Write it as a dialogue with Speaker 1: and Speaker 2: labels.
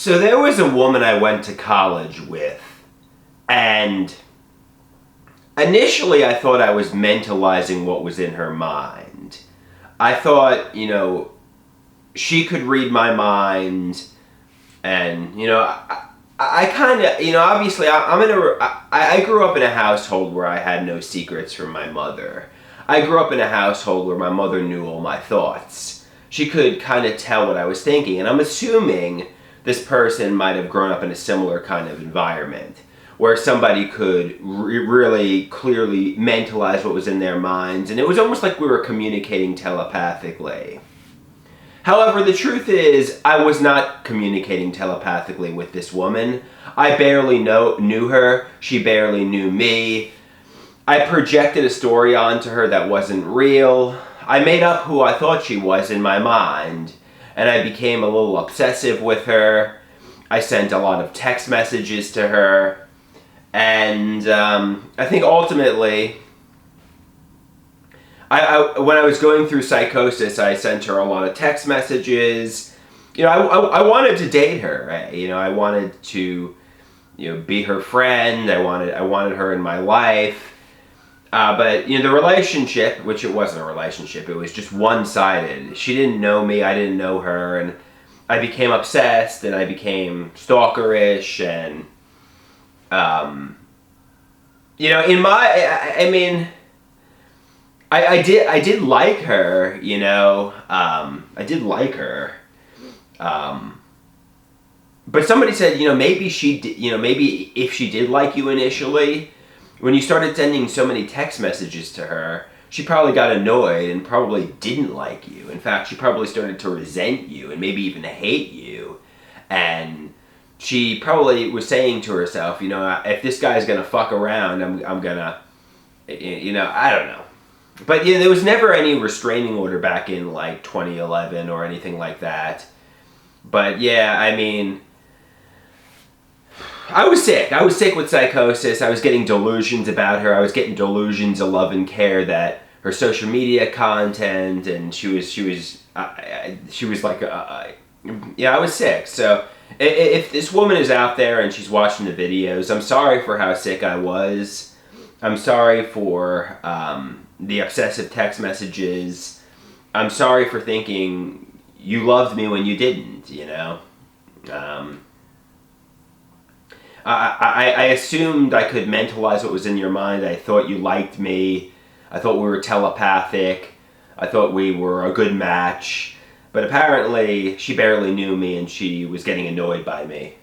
Speaker 1: So there was a woman I went to college with, and initially I thought I was mentalizing what was in her mind. I thought, she could read my mind, and, I kind of, obviously I grew up in a household where I had no secrets from my mother. I grew up in a household where my mother knew all my thoughts. She could kind of tell what I was thinking, and I'm assuming this person might have grown up in a similar kind of environment where somebody could really clearly mentalize what was in their minds, and it was almost like we were communicating telepathically. However, the truth is, I was not communicating telepathically with this woman. I barely knew her. She barely knew me. I projected a story onto her that wasn't real. I made up who I thought she was in my mind, and I became a little obsessive with her. I sent a lot of text messages to her, and I think ultimately, when I was going through psychosis, I sent her a lot of text messages. I wanted to date her. Right? I wanted to, be her friend. I wanted her in my life. But the relationship, which it wasn't a relationship, it was just one-sided. She didn't know me, I didn't know her, and I became obsessed, and I became stalkerish, and I did like her, I did like her. But somebody said, maybe maybe if she did like you initially, when you started sending so many text messages to her, she probably got annoyed and probably didn't like you. In fact, she probably started to resent you and maybe even hate you. And she probably was saying to herself, if this guy's gonna fuck around, I'm gonna, I don't know. But there was never any restraining order back in like 2011 or anything like that. But yeah, I was sick. I was sick with psychosis. I was getting delusions about her. I was getting delusions of love and care that her social media content, and she was like, I was sick. So if this woman is out there and she's watching the videos, I'm sorry for how sick I was. I'm sorry for the obsessive text messages. I'm sorry for thinking you loved me when you didn't, I assumed I could mentalize what was in your mind. I thought you liked me. I thought we were telepathic. I thought we were a good match. But apparently, she barely knew me and she was getting annoyed by me.